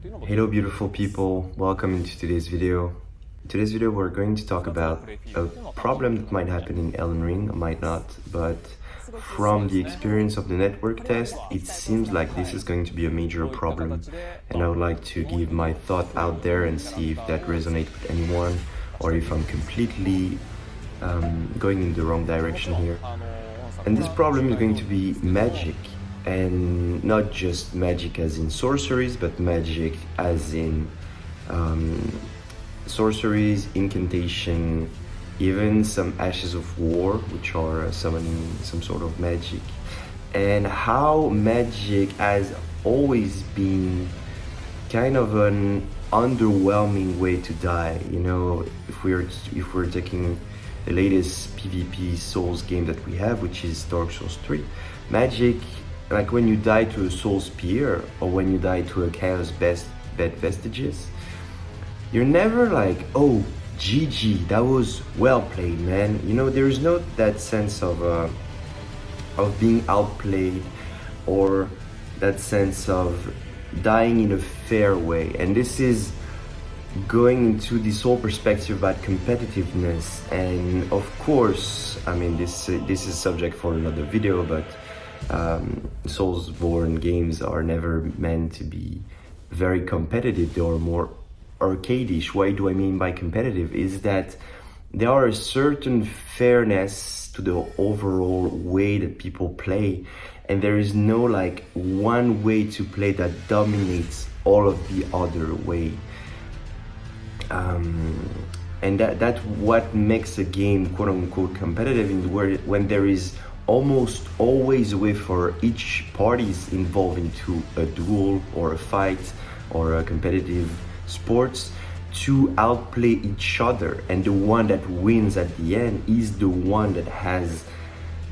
Hello beautiful people, welcome into today's video. In today's video we're going to talk about a problem that might happen in Elden Ring, or might not, but from the experience of the network test, it seems like this is going to be a major problem, and I would like to give my thought out there and see if that resonates with anyone, or if I'm completely going in the wrong direction here. And this problem is going to be magic. And not just magic as in sorceries, but magic as in sorceries, incantation, even some ashes of war, which are summoning some sort of magic. And how magic has always been kind of an underwhelming way to die. You know, if we're taking the latest PvP Souls game that we have, which is Dark Souls 3, magic, like when you die to a soul spear or when you die to a chaos bed vestiges, you're never like, oh, GG, that was well played, man. You know, there is no that sense of being outplayed, or that sense of dying in a fair way. And this is going into this whole perspective about competitiveness. And of course, I mean, this is subject for another video, but Soulsborne games are never meant to be very competitive. They are more arcadish. What do I mean by competitive? Is that there are a certain fairness to the overall way that people play, and there is no like one way to play that dominates all of the other way. And that's what makes a game quote unquote competitive, in where when there is almost always a way for each parties involved into a duel or a fight or a competitive sports to outplay each other, and the one that wins at the end is the one that has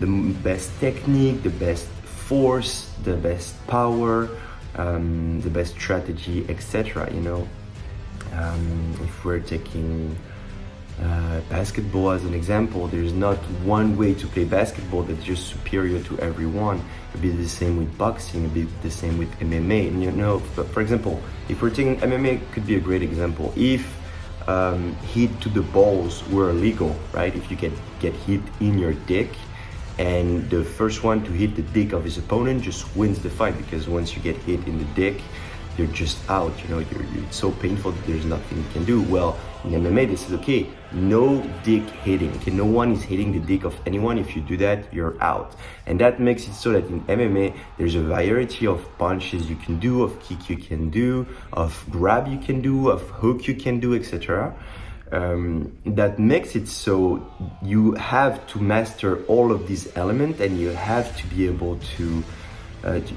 the best technique, the best force, the best power, the best strategy, etc. You know, if we're taking basketball as an example, there's not one way to play basketball that's just superior to everyone. It'd be the same with boxing, it'd be the same with MMA. And you know, for example, if we're taking MMA, could be a great example. If hit to the balls were illegal, right? If you get hit in your dick, and the first one to hit the dick of his opponent just wins the fight, because once you get hit in the dick, you're just out. You know, it's so painful that there's nothing you can do. Well, in MMA, this is okay. No dick hitting. Okay, no one is hitting the dick of anyone. If you do that, you're out. And that makes it so that in MMA, there's a variety of punches you can do, of kick you can do, of grab you can do, of hook you can do, etc. That makes it so you have to master all of these elements, and you have to be able to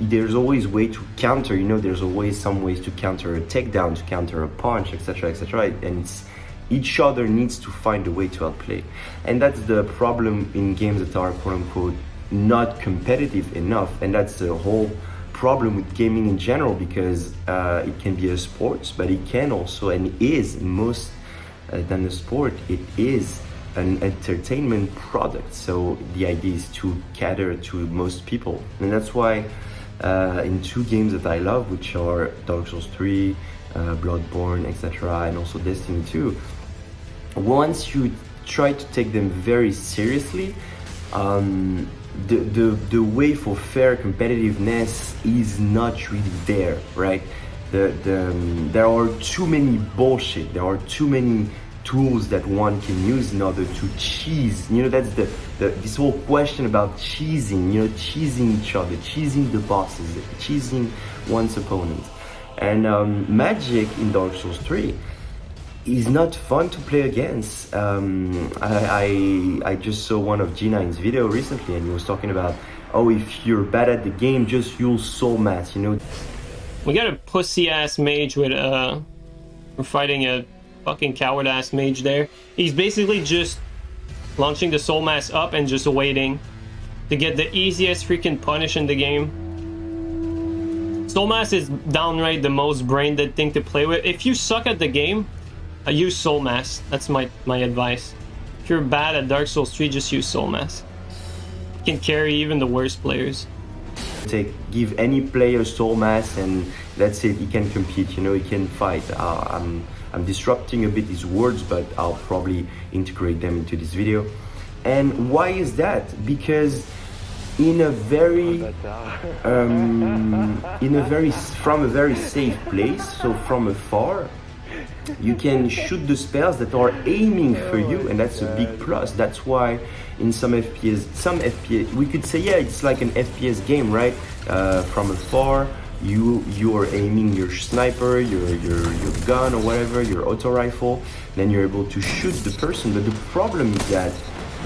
there's always way to counter. You know, there's always some ways to counter a takedown, to counter a punch, etc., etc. And each other needs to find a way to outplay. And that's the problem in games that are quote unquote not competitive enough. And that's the whole problem with gaming in general, because it can be a sport, but it can also, and is most than a sport, it is an entertainment product. So the idea is to cater to most people, and that's why in two games that I love, which are Dark Souls 3, Bloodborne, etc., and also Destiny 2, once you try to take them very seriously, the way for fair competitiveness is not really there, right? There are too many bullshit, there are too many tools that one can use in order to cheese. You know, that's this whole question about cheesing, you know, cheesing each other, cheesing the bosses, cheesing one's opponent. And magic in Dark Souls 3 is not fun to play against. I just saw one of Jeenine's video recently, and he was talking about, oh, if you're bad at the game, just use soul mass, you know. We got a pussy ass mage with we're fighting a fucking coward ass mage there. He's basically just launching the soul mass up and just waiting to get the easiest freaking punish in the game. Soul mass is downright the most brain dead thing to play with. If you suck at the game, use soul mass. That's my advice. If you're bad at Dark Souls 3, just use soul mass. It can carry even the worst players. Give any player soul mass and that's it, he can compete, you know, he can fight. I'm disrupting a bit his words, but I'll probably integrate them into this video. And why is that? Because from a very safe place, so from afar, you can shoot the spells that are aiming for you, and that's a big plus. That's why in some FPS, we could say, yeah, it's like an FPS game, right? From afar, you are aiming your sniper, your gun or whatever, your auto rifle, then you're able to shoot the person. But the problem is that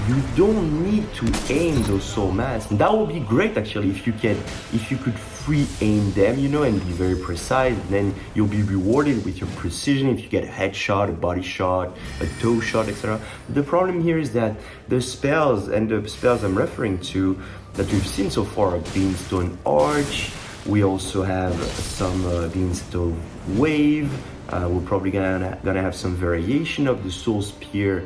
you don't need to aim those soul mass. And that would be great actually if you could free aim them, you know, and be very precise. Then you'll be rewarded with your precision if you get a headshot, a body shot, a toe shot, etc. The problem here is that the spells, and the spells I'm referring to that we've seen so far, are Beamstone Arch. We also have some Beamstone Wave. We're probably gonna have some variation of the Soul Spear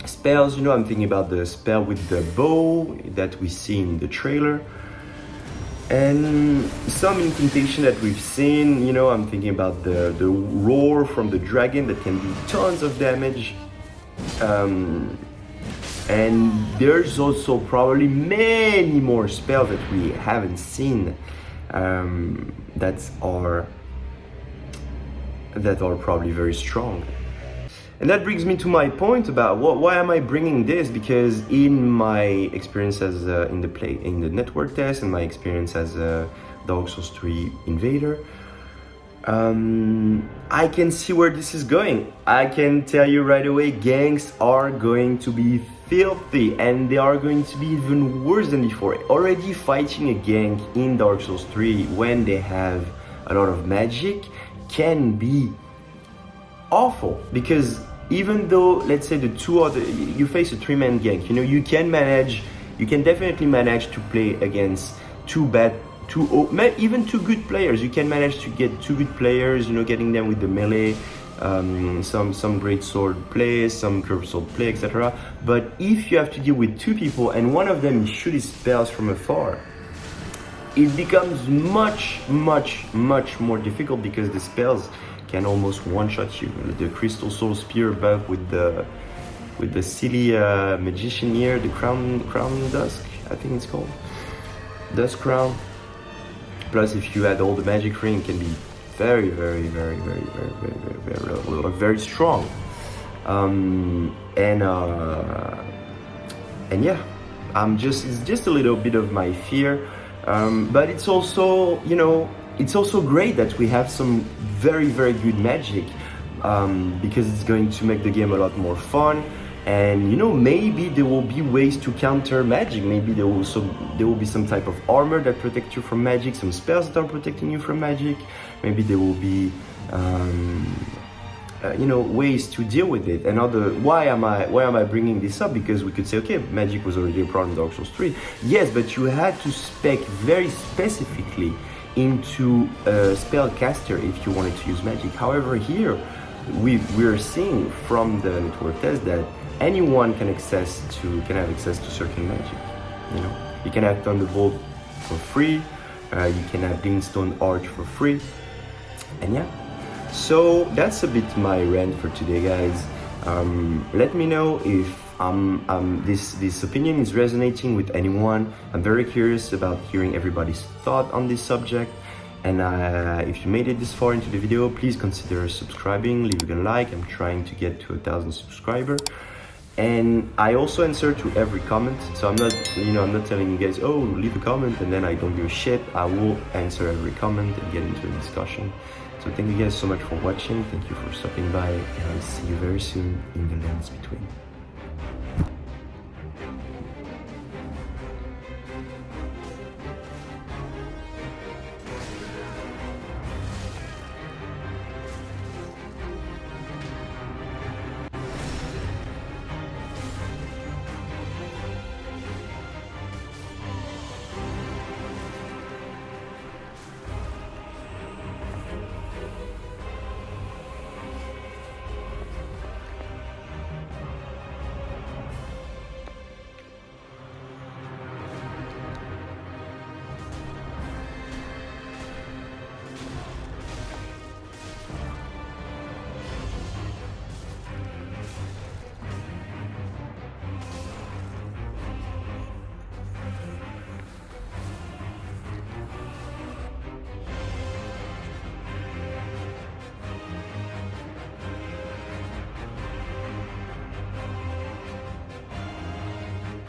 spells. You know, I'm thinking about the spell with the bow that we see in the trailer, and some incantation that we've seen. You know, I'm thinking about the roar from the dragon that can do tons of damage. And there's also probably many more spells that we haven't seen that are probably very strong. And that brings me to my point about why am I bringing this? Because in my experience as in the network test, and my experience as a Dark Souls 3 invader, I can see where this is going. I can tell you right away, ganks are going to be filthy, and they are going to be even worse than before. Already fighting a gank in Dark Souls 3 when they have a lot of magic can be awful, because even though, let's say, you face a 3-man gank, you know, you can definitely manage to play against even two good players. You can manage to get 2 good players, you know, getting them with the melee, some great sword play, some curved sword play, etc. But if you have to deal with 2 people and one of them shoots spells from afar, it becomes much more difficult, because the spells can almost one-shot you. The Crystal Soul Spear buff with the silly magician ear, the crown dusk, I think it's called, Dusk Crown. Plus, if you add all the magic ring, it can be very strong. And yeah, it's just a little bit of my fear, but it's also, you know, it's also great that we have some very good magic, because it's going to make the game a lot more fun. And, you know, maybe there will be ways to counter magic. Maybe there will be some type of armor that protects you from magic, some spells that are protecting you from magic. Maybe there will be you know, ways to deal with it. And why am I bringing this up? Because we could say, okay, magic was already a problem in Dark Souls 3. Yes, but you had to spec very specifically into a spellcaster if you wanted to use magic. However, here we're seeing from the network test that anyone can have access to certain magic. You know, you can have Thunderbolt for free, you can have Beamstone Arch for free, and yeah. So that's a bit my rant for today, guys. Let me know if this opinion is resonating with anyone. I'm very curious about hearing everybody's thought on this subject. And if you made it this far into the video, please consider subscribing, leaving a like. I'm trying to get to 1,000 subscribers. And I also answer to every comment. So I'm not telling you guys, oh, leave a comment and then I don't give a shit. I will answer every comment and get into a discussion. So thank you guys so much for watching. Thank you for stopping by, and I'll see you very soon in the lands between.